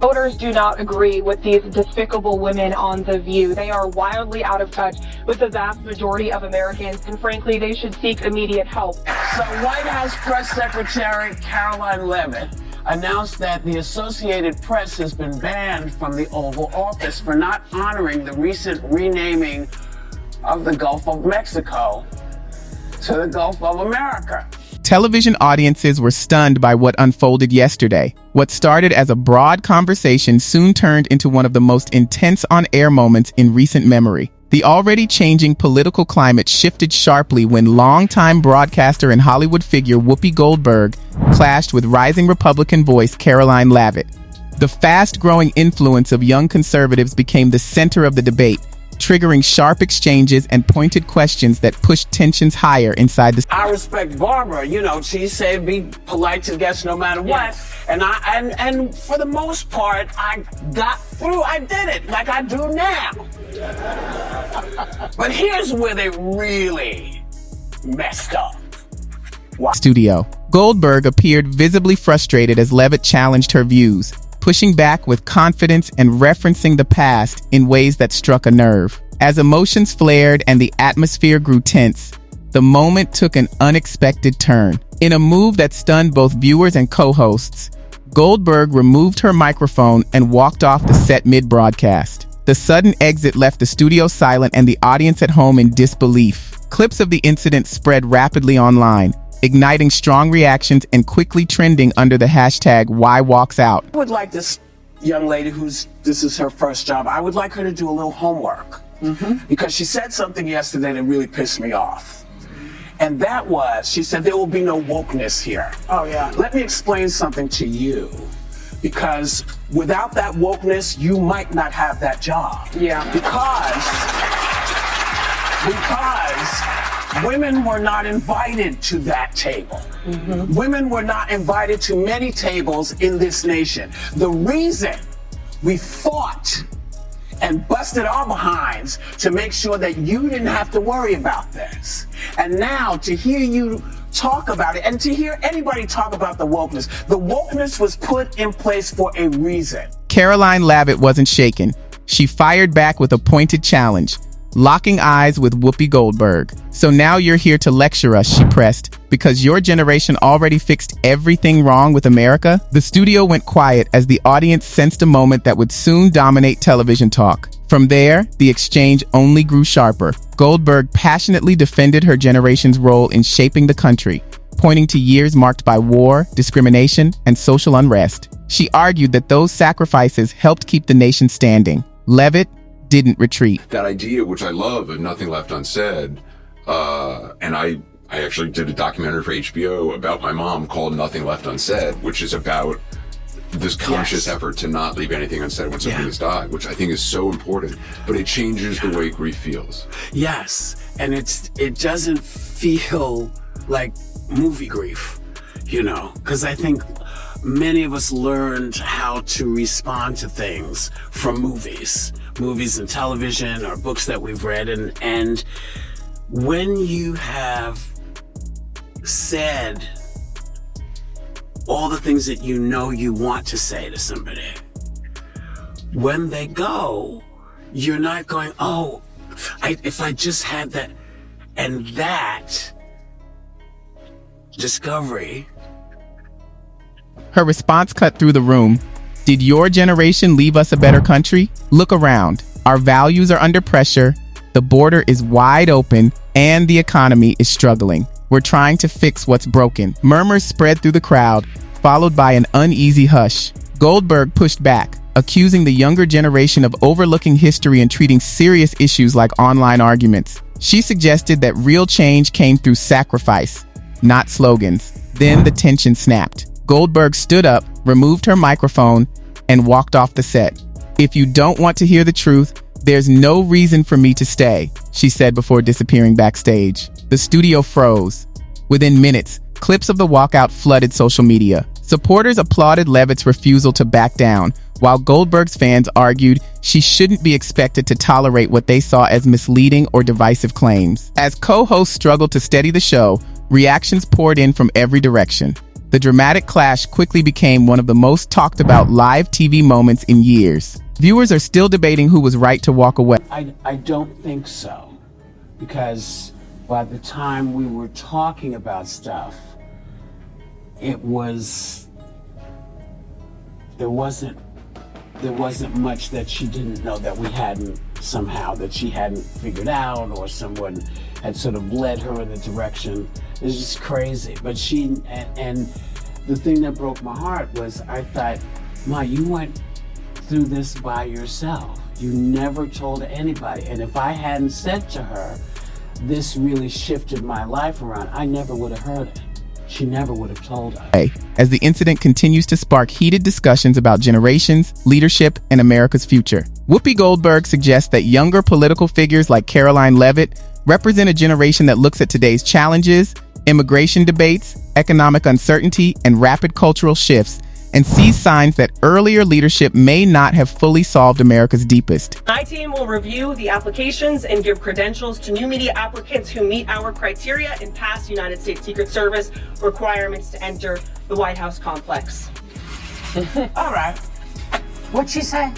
Voters do not agree with these despicable women on The View. They are wildly out of touch with the vast majority of Americans, and frankly, they should seek immediate help. So White House Press Secretary Karoline Leavitt announced that the Associated Press has been banned from the Oval Office for not honoring the recent renaming of the Gulf of Mexico to the Gulf of America. Television audiences were stunned by what unfolded yesterday. What started as a broad conversation soon turned into one of the most intense on-air moments in recent memory. The already changing political climate shifted sharply when longtime broadcaster and Hollywood figure Whoopi Goldberg clashed with rising Republican voice Karoline Leavitt. The fast-growing influence of young conservatives became the center of the debate, triggering sharp exchanges and pointed questions that pushed tensions higher inside the... I respect Barbara. You know, she said be polite to guests no matter what. Yes. And for the most part, I got through. I did it like I do now. But here's where they really messed up. Studio. Goldberg appeared visibly frustrated as Leavitt challenged her views, pushing back with confidence and referencing the past in ways that struck a nerve. As emotions flared and the atmosphere grew tense, the moment took an unexpected turn. In a move that stunned both viewers and co-hosts, Goldberg removed her microphone and walked off the set mid-broadcast. The sudden exit left the studio silent and the audience at home in disbelief. Clips of the incident spread rapidly online, igniting strong reactions and quickly trending under the hashtag #WhyWalksOut. I would like this young lady this is her first job, I would like her to do a little homework. Because she said something yesterday that really pissed me off. And that was, she said, there will be no wokeness here. Oh, yeah. Let me explain something to you. Because without that wokeness, you might not have that job. Yeah. Because women were not invited to that table. Women were not invited to many tables in this nation. The reason we fought and busted our behinds to make sure that you didn't have to worry about this. And now to hear you talk about it and to hear anybody talk about the wokeness was put in place for a reason. Karoline Leavitt wasn't shaken. She fired back with a pointed challenge, locking eyes with Whoopi Goldberg. So now you're here to lecture us, she pressed, because your generation already fixed everything wrong with America? The studio went quiet as the audience sensed a moment that would soon dominate television talk. From there, the exchange only grew sharper. Goldberg passionately defended her generation's role in shaping the country, pointing to years marked by war, discrimination, and social unrest. She argued that those sacrifices helped keep the nation standing. Leavitt didn't retreat. That idea, which I love, of nothing left unsaid, and I actually did a documentary for HBO about my mom called Nothing Left Unsaid, which is about this conscious effort to not leave anything unsaid when somebody has died, which I think is so important, but it changes the way grief feels. Yes, and it doesn't feel like movie grief, you know, because I think many of us learned how to respond to things from movies and television or books that we've read. And when you have said all the things that you know you want to say to somebody, when they go, you're not going, oh, if I just had that, and that discovery. Her response cut through the room. Did your generation leave us a better country? Look around. Our values are under pressure, the border is wide open, and the economy is struggling. We're trying to fix what's broken. Murmurs spread through the crowd, followed by an uneasy hush. Goldberg pushed back, accusing the younger generation of overlooking history and treating serious issues like online arguments. She suggested that real change came through sacrifice, not slogans. Then the tension snapped. Goldberg stood up, removed her microphone, and walked off the set. If you don't want to hear the truth, there's no reason for me to stay, she said before disappearing backstage. The studio froze. Within minutes, clips of the walkout flooded social media. Supporters applauded Leavitt's refusal to back down, while Goldberg's fans argued she shouldn't be expected to tolerate what they saw as misleading or divisive claims. As co-hosts struggled to steady the show, reactions poured in from every direction. The dramatic clash quickly became one of the most talked about live TV moments in years. Viewers are still debating who was right to walk away. I don't think so, because by the time we were talking about stuff, there wasn't much that she didn't know, that we hadn't somehow, that she hadn't figured out, or someone had sort of led her in a direction. It's just crazy. But and the thing that broke my heart was, I thought, Ma, you went through this by yourself. You never told anybody. And if I hadn't said to her, this really shifted my life around, I never would have heard it. She never would have told us. As the incident continues to spark heated discussions about generations, leadership, and America's future. Whoopi Goldberg suggests that younger political figures like Karoline Leavitt represent a generation that looks at today's challenges, immigration debates, economic uncertainty, and rapid cultural shifts, and sees signs that earlier leadership may not have fully solved America's deepest. My team will review the applications and give credentials to new media applicants who meet our criteria and pass United States Secret Service requirements to enter the White House complex. All right. What'd she say?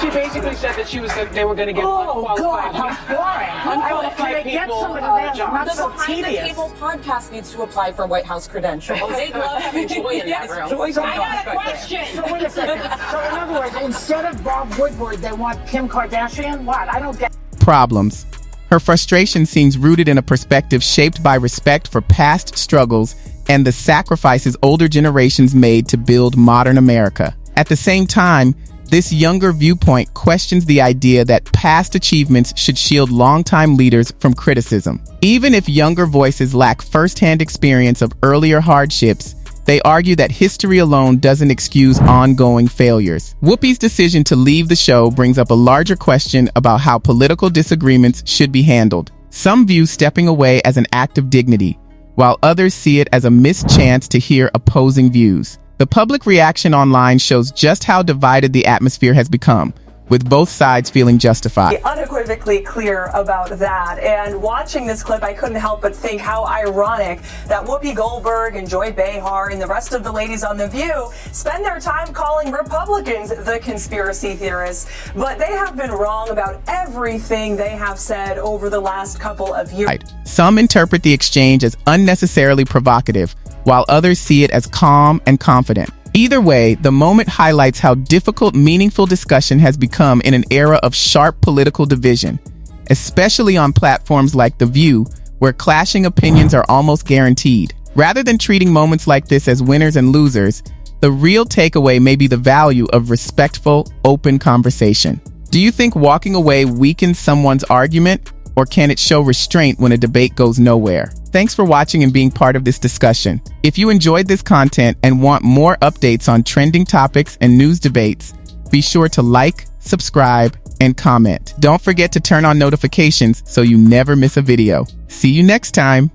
She basically said that they were going to get God, unqualified how boring. unqualified people jobs. Not so The Behind the tedious. Table podcast needs to apply for White House credentials. They love having Joy in that room. Joy's I got a question. So wait a second. So in other words, instead of Bob Woodward, they want Kim Kardashian? What? I don't get. Problems. Her frustration seems rooted in a perspective shaped by respect for past struggles and the sacrifices older generations made to build modern America. At the same time, this younger viewpoint questions the idea that past achievements should shield longtime leaders from criticism. Even if younger voices lack firsthand experience of earlier hardships, they argue that history alone doesn't excuse ongoing failures. Whoopi's decision to leave the show brings up a larger question about how political disagreements should be handled. Some view stepping away as an act of dignity, while others see it as a missed chance to hear opposing views. The public reaction online shows just how divided the atmosphere has become, with both sides feeling justified. Unequivocally clear about that. And watching this clip, I couldn't help but think how ironic that Whoopi Goldberg and Joy Behar and the rest of the ladies on The View spend their time calling Republicans the conspiracy theorists. But they have been wrong about everything they have said over the last couple of years. Some interpret the exchange as unnecessarily provocative, while others see it as calm and confident. Either way, the moment highlights how difficult meaningful discussion has become in an era of sharp political division, especially on platforms like The View, where clashing opinions are almost guaranteed. Rather than treating moments like this as winners and losers, the real takeaway may be the value of respectful, open conversation. Do you think walking away weakens someone's argument, or can it show restraint when a debate goes nowhere? Thanks for watching and being part of this discussion. If you enjoyed this content and want more updates on trending topics and news debates, be sure to like, subscribe, and comment. Don't forget to turn on notifications so you never miss a video. See you next time.